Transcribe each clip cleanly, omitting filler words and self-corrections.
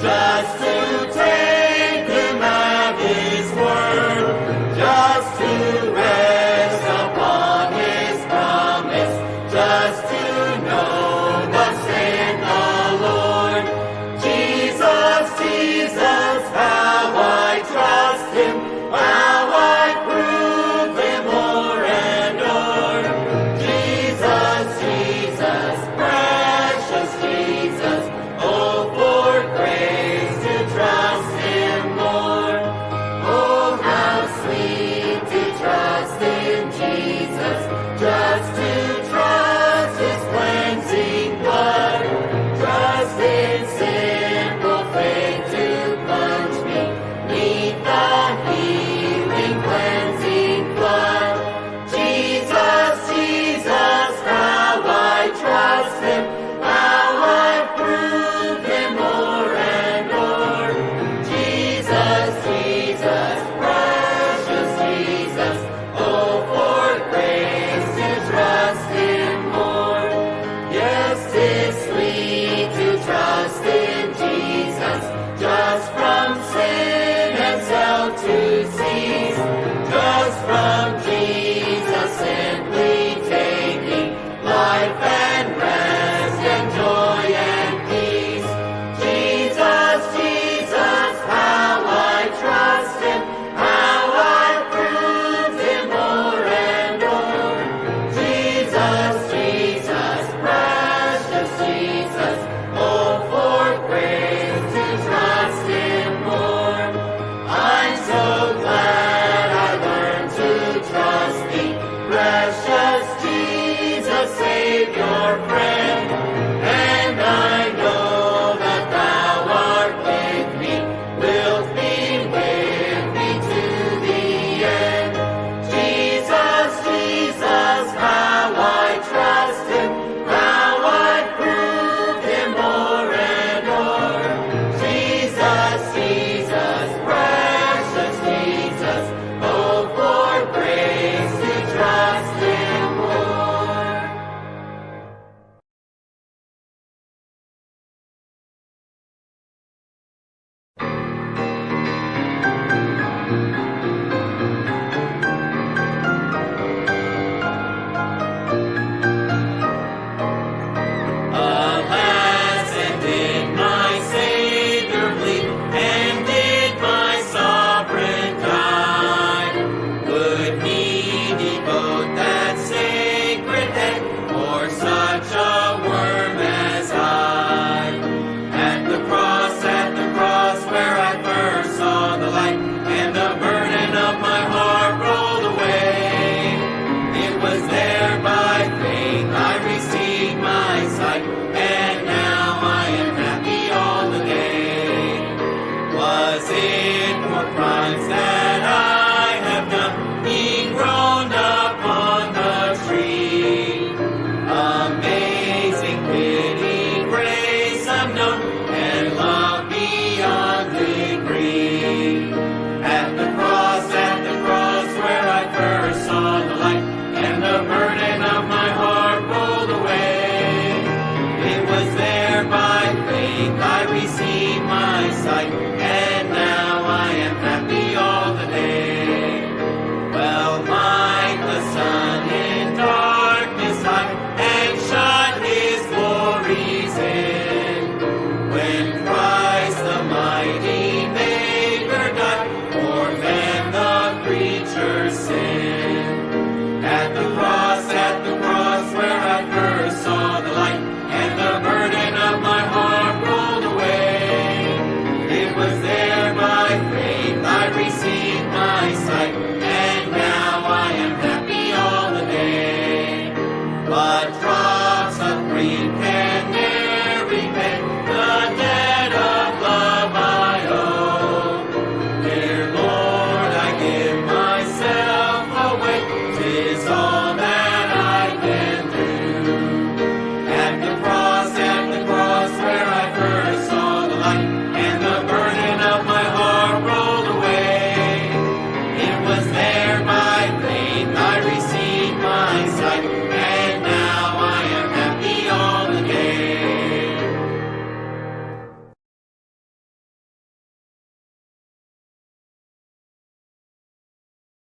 just to take him at his word, just to rest upon his promise, just to know thus saith the Lord. Jesus, Jesus, how I trust him, how I prove him o'er and o'er. Jesus, Jesus, precious Jesus, oh, for grace to trust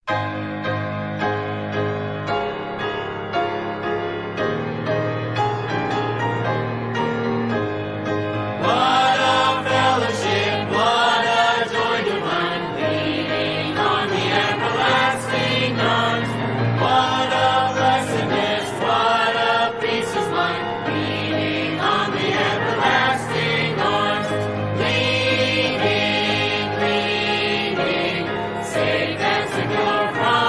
What a fellowship, what a joy divine, leaning on the everlasting arms. What a blessedness, what a peace is mine, leaning on the everlasting arms. Leaning, leaning, safe and secure from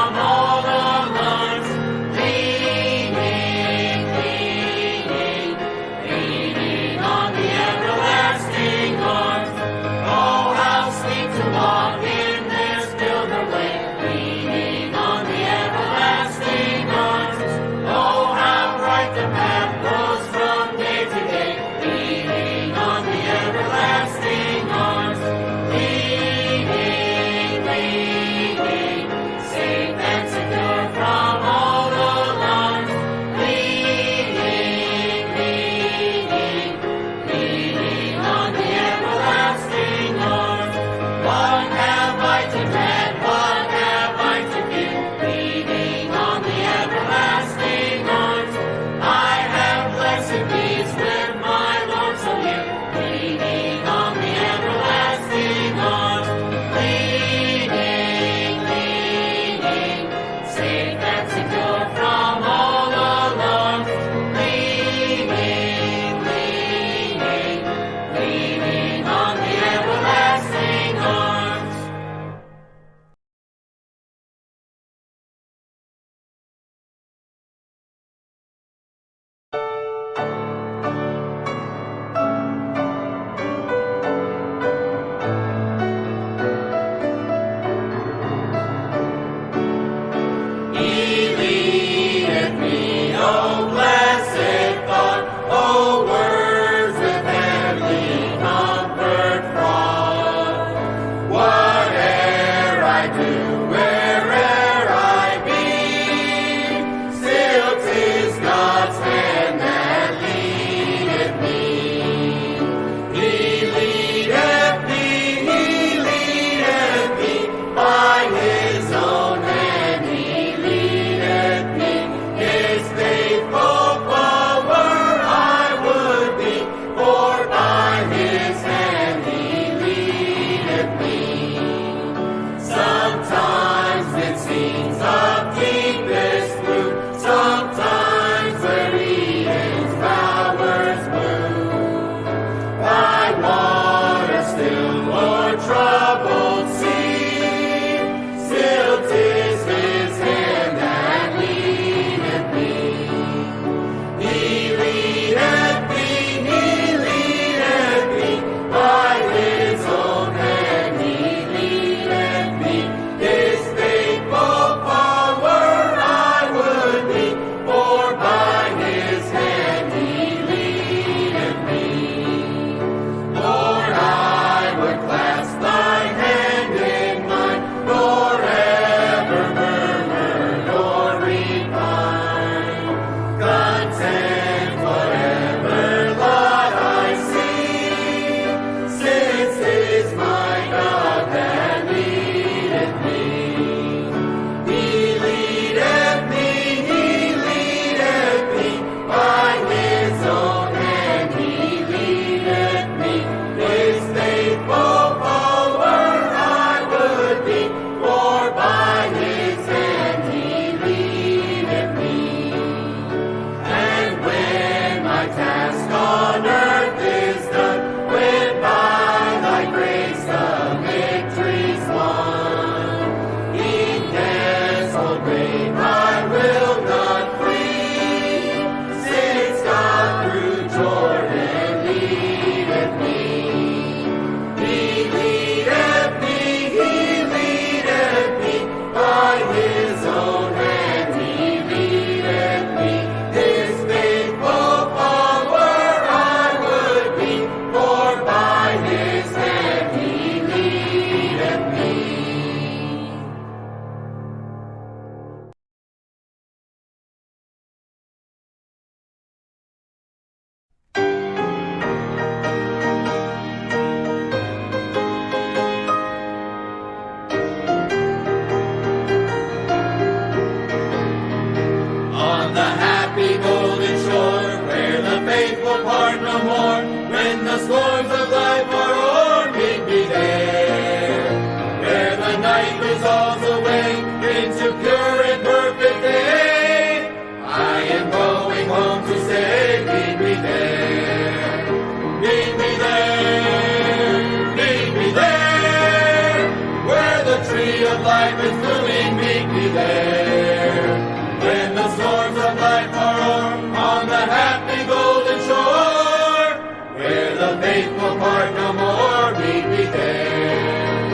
of life is blooming, meet me there. When the storms of life are o'er, on the happy golden shore, where the faithful part no more, meet me there.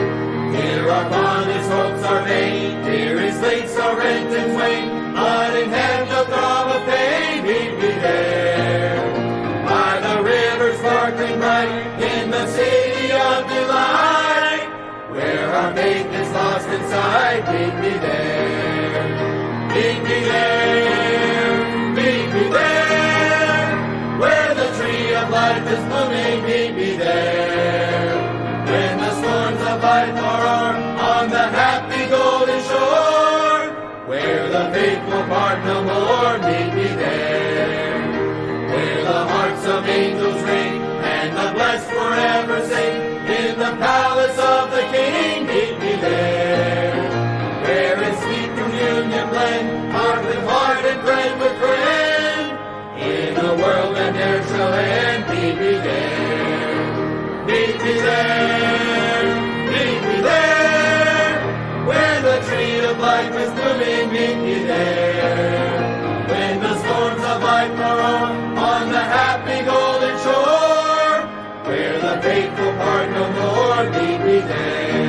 Here our fondest hopes are vain, dearest lakes are rent in twain, but in heaven a throb of pain, meet me there. By the river sparkling bright, in the city of delight, where our faith is lost inside, meet me there. Meet me there, meet me there, where the tree of life is blooming, meet me there. When the storms of life are o'er, on the happy golden shore, where the faithful part no more, meet me there. Where the hearts of angels ring, and the blessed forever sing, in the palace of the King, meet me there. Where in sweet communion blend, heart with heart and friend with friend, in a world that ne'er shall end, meet me there. Meet me there, meet me there, where the tree of life is blooming, meet me there. When the storms of life are on the happy golden shore, where the faithful part no more, meet me there.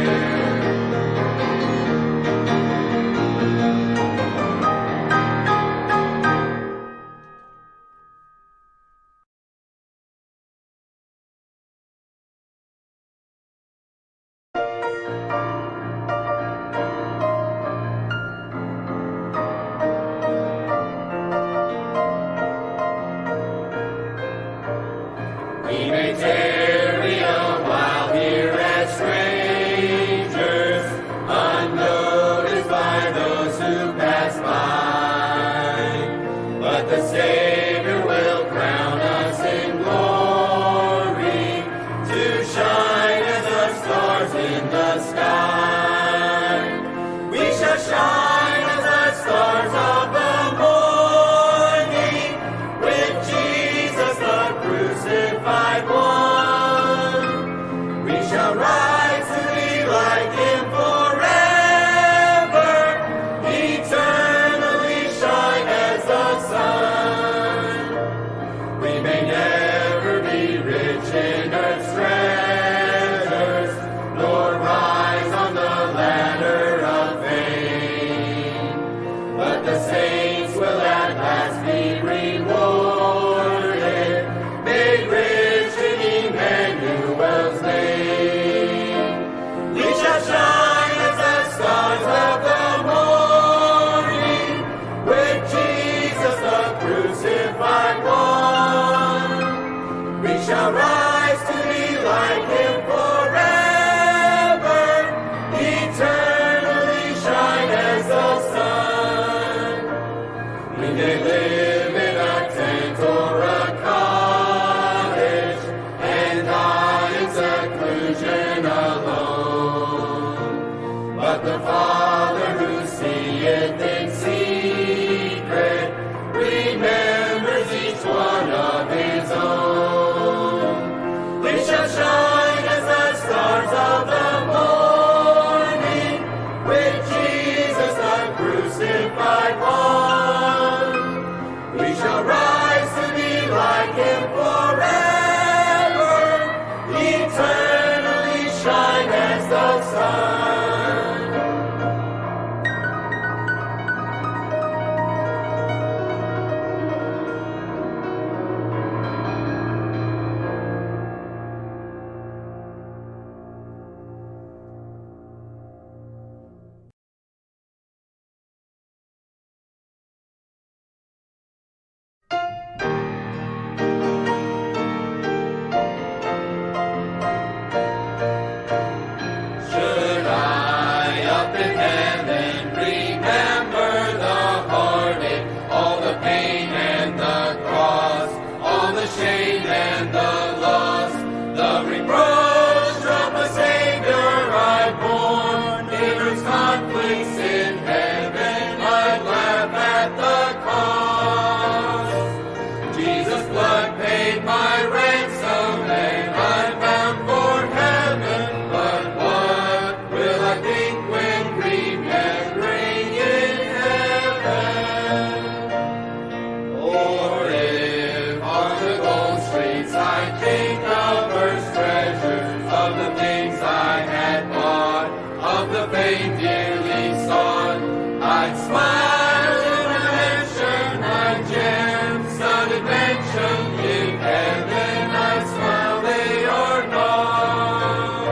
fame dearly sought. I'd smile in a mansion, I'd gems studded mansion. In heaven I'd smile, they are not.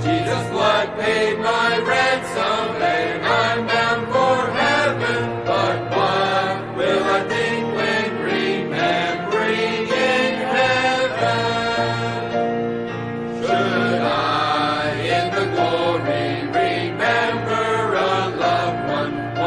Jesus' blood paid my ransom, and I'm bound for heaven. But what will I think when remembering in heaven? Should I in the glory remember a loved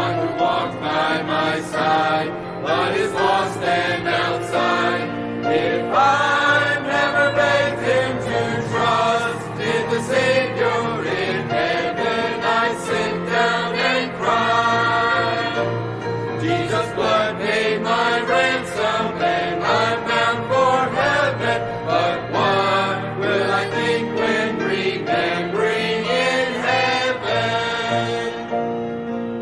one who walked by my side, but is lost and outside? If I've never begged him to trust in the Savior in heaven, I sit down and cry. Jesus' blood paid my ransom, and I'm bound for heaven. But what will I think when remembering in heaven?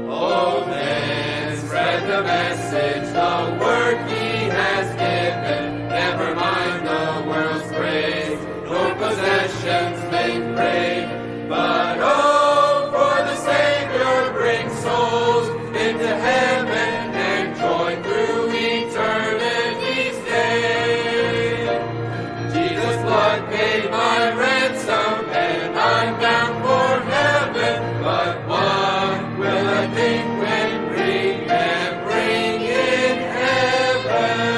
Oh, then spread the message, the word he has given. Never mind the world's praise, nor possessions make brave. But oh, for the Savior brings souls into heaven and joy through eternity's day. Jesus' blood paid my ransom, and I'm bound for heaven. But what will I think when remembering in heaven?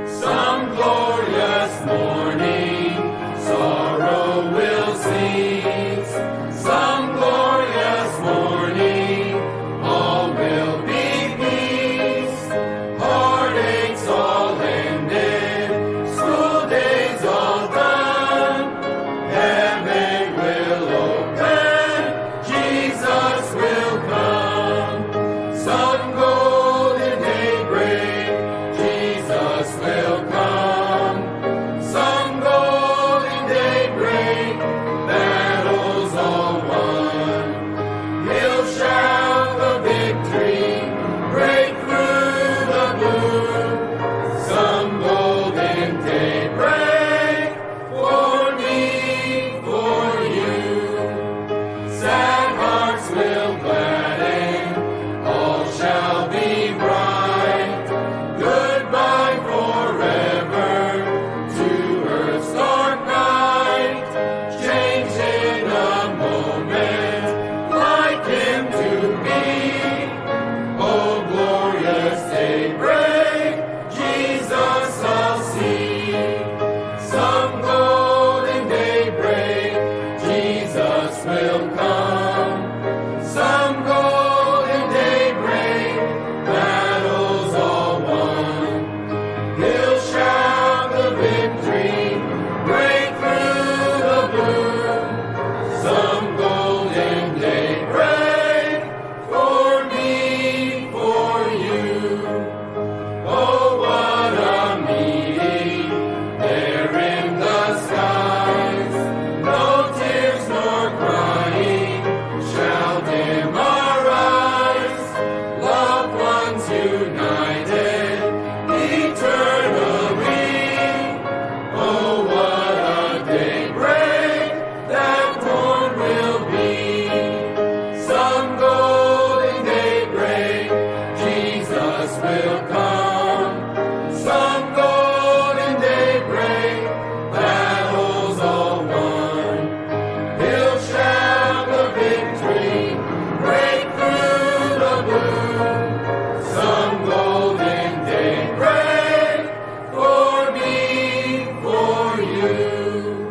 Some glorious morning, sorrow will cease. Some glorious morning, all will be peace. Heartaches all ended, school days all done. Heaven will open, Jesus will come. Some golden daybreak, Jesus will come. Some golden daybreak, battles all won. He'll shout the victory, break through the gloom. Some golden daybreak, for me, for you. Sad hearts will gladden, all shall be bright. Goodbye forever to earth's dark night. Change in a moment, like him to be. Oh, glorious daybreak, Jesus I'll see. Some golden daybreak, Jesus will come. Some golden daybreak, battles all won. He'll shout the victory, break through the gloom. Some golden daybreak, for me, for you. Oh, what a meeting there in the skies. No tears nor crying shall dim our eyes. Loved ones united eternally. Oh, what a daybreak that morn will be. Some golden daybreak, Jesus will come. Some golden daybreak, battles all won. He'll shout the victory, break through the gloom. Some golden daybreak, for me, for you.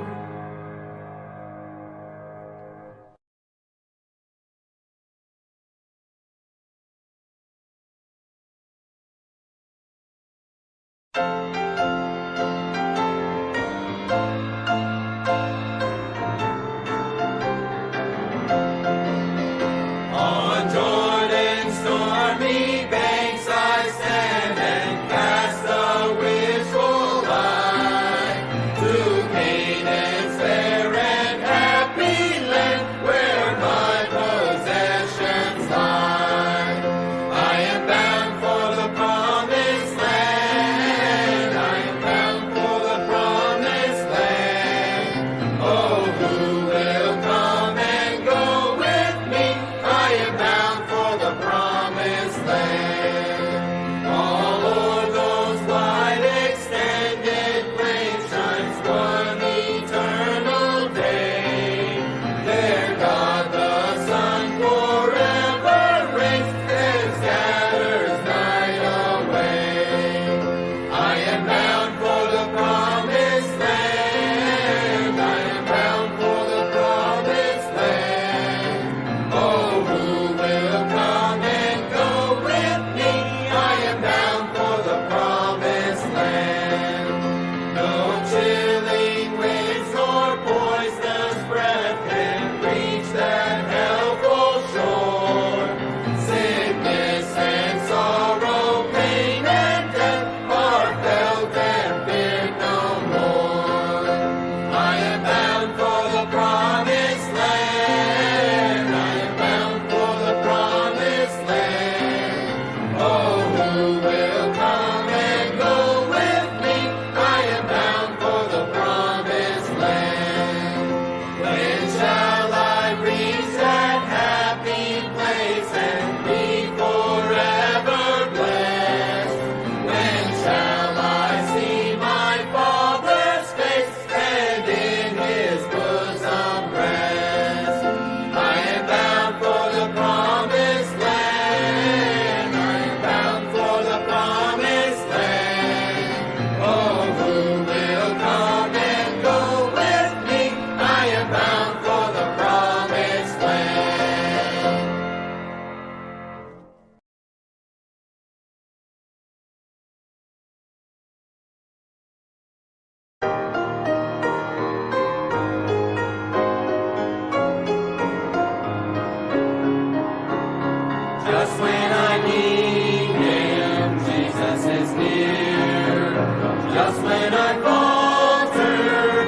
Just when I falter,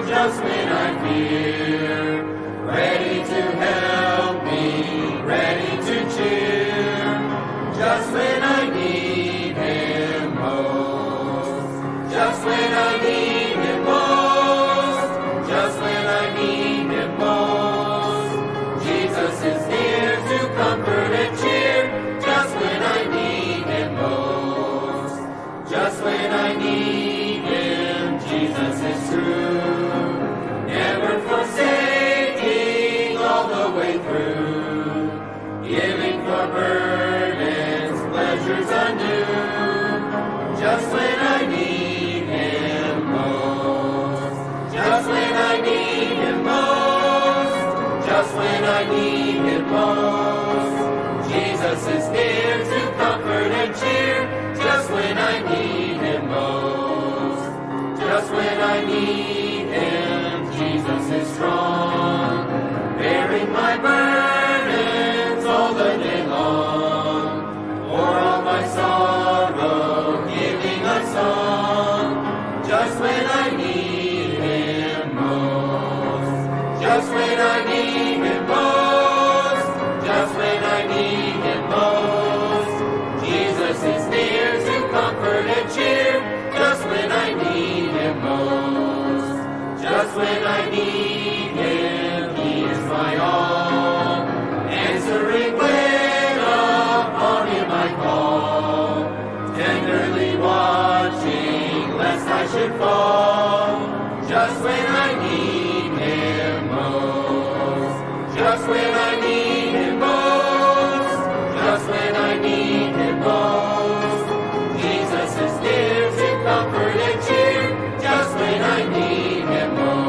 just when I fear, ready to help me, ready to cheer. Just when I need Him most, just when I need Him most, just when I need Him most. Jesus is near to comfort and cheer, just when I need Him most, just when I need Him. Jesus is true, never forsaking all the way through, giving for burdens, pleasures undue, just when I need Him most, just when I need Him most, just when I need Him most. Jesus is near to comfort and cheer, just when I need Him most, just when I need Him. Jesus is strong, bearing my burdens all the day long, for all my sorrow, giving a song, just when I need Him most, just when I need Him most, just when I need Him most. Jesus is near to comfort and cheer, just when I need Him most, just when I need Him. He is my all, answering when upon Him I call, tenderly watching lest I should fall, just when I need Him most, just when I need Him most, just when I need Him most. Jesus is near to comfort and cheer, just when I need Him most.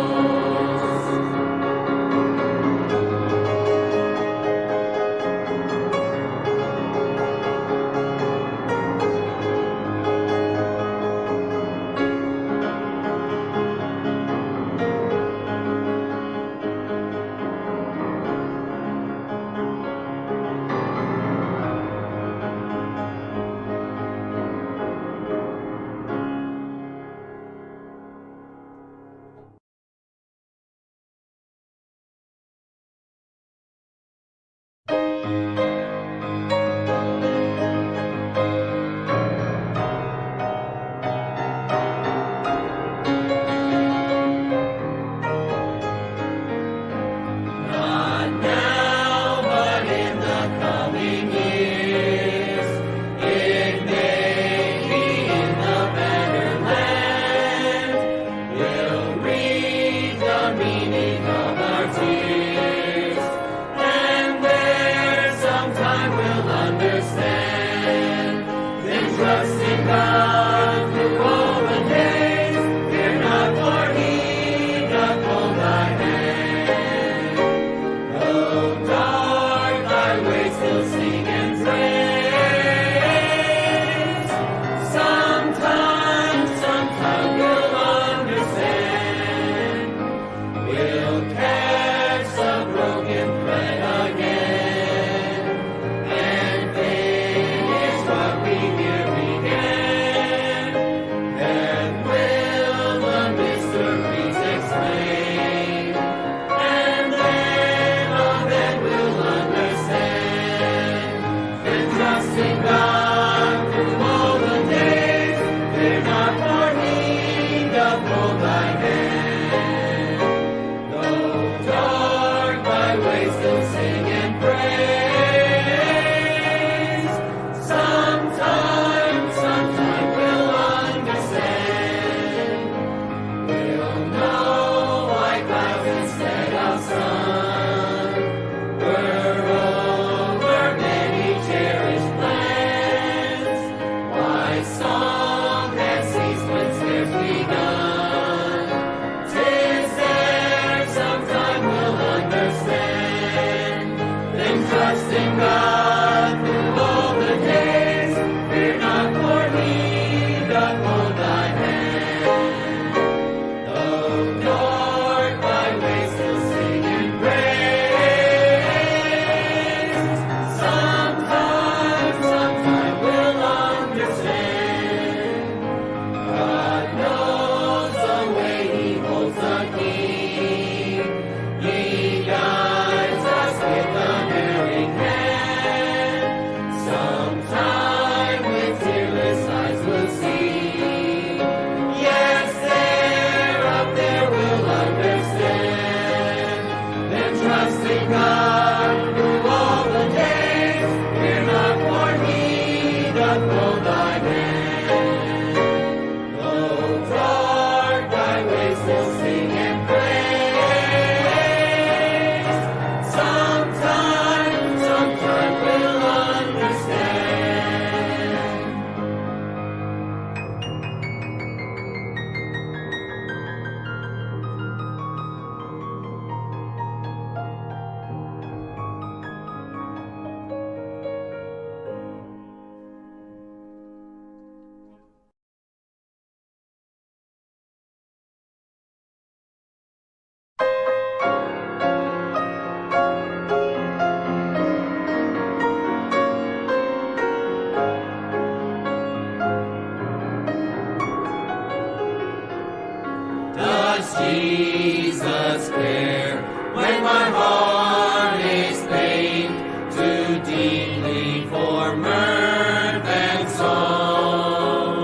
Does Jesus care when my heart is pained too deeply for mirth and song?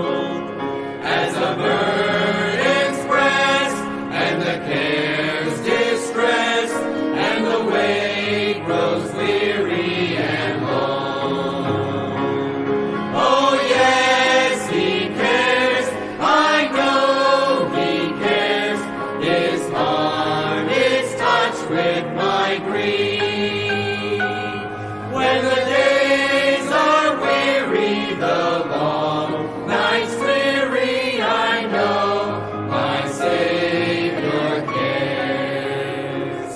As a burden's breast and the cares distress and the way grows weary and long. Oh yes, He cares. I know He cares. His heart is touched with my grief. When the days are weary, the long nights weary, I know my Savior cares.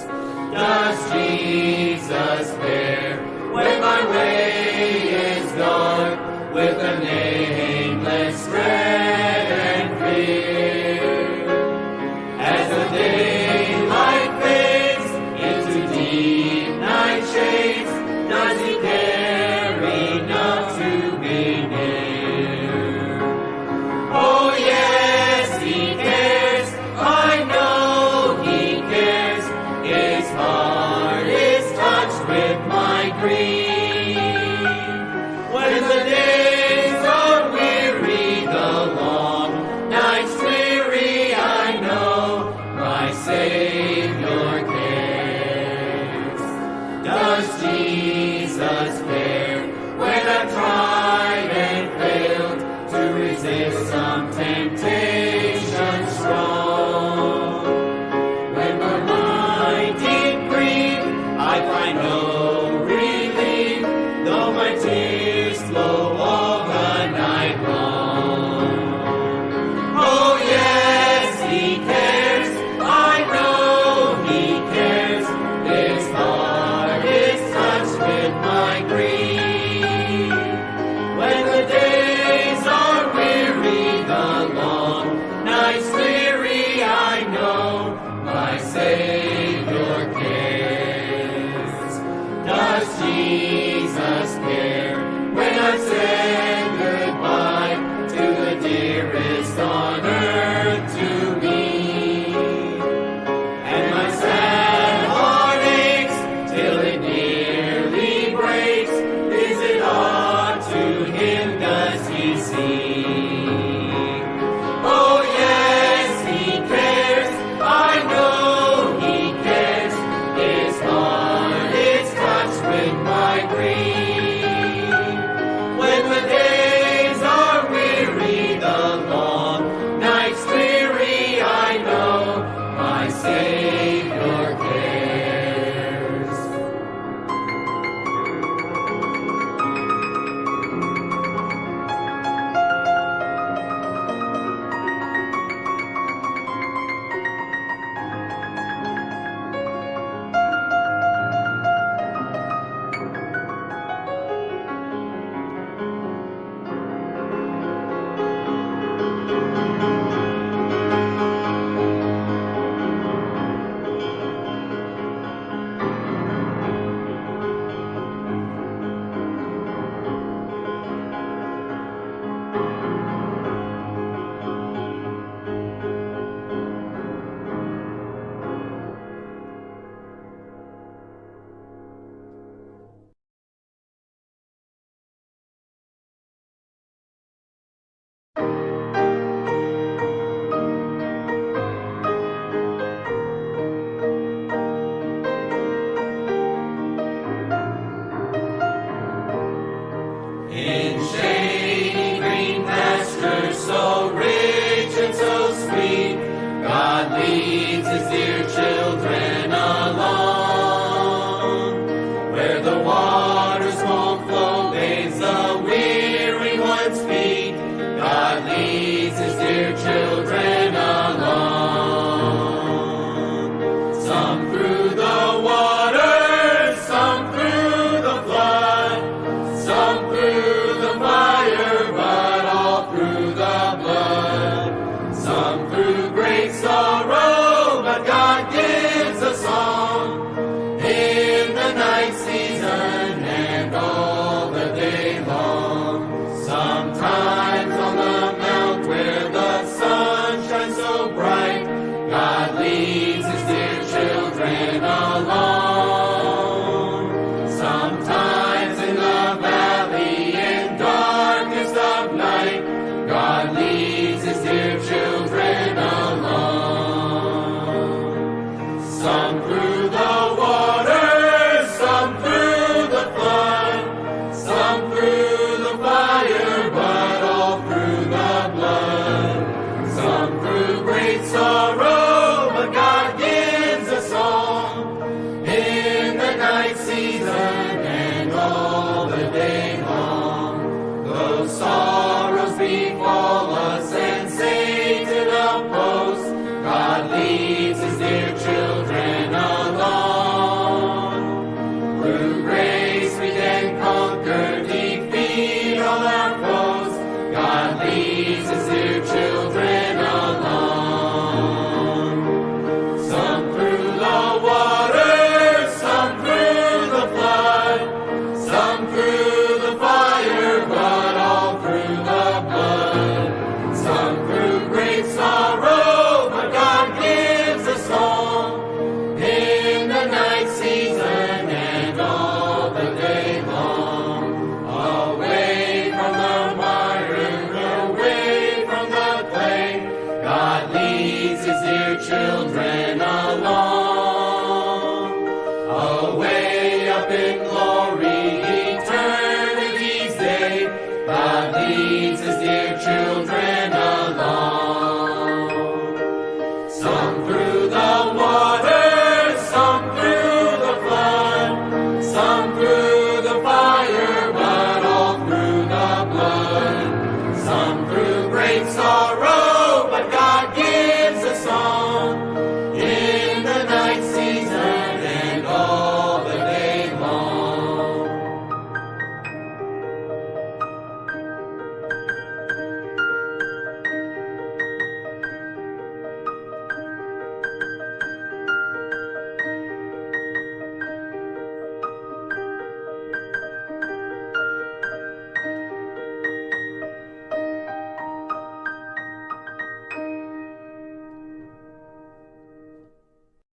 Does Jesus bear when my way is dark with a nameless dread and fear? As the daylight fades into deep night shades, does He care enough to be near? Oh yes, He cares. I know He cares. His heart is touched with my grief. When the days are weary, the long nights weary, I know my Savior cares. Does Jesus care when I've tried and failed to resist some temptation strong? When for my deep grief I find no relief, though my tears flow all the night long. Oh yes, He cares. I know He cares. His heart is touched with my grief. When the days are weary, the long nights weary, I know my Savior cares. Does Jesus care when I've said goodbye to the dearest on earth to me? And my sad heart aches till it nearly breaks. Is it odd to Him? Does He see? Oh yes, He cares. I know He cares. His heart is touched with my grief. When the days are weary, the long nights weary, I know my Savior cares. In shady green pastures so rich and so sweet, God leads His dear children along. Where the waters won't flow, bathes the weary one's feet, God leads His dear children along. Some through the waters, some through the flood, some through the fire, but all through the blood. Some through great sorrow, but God gives a song in the night season and all the day long. Sometimes on the mount where the sun children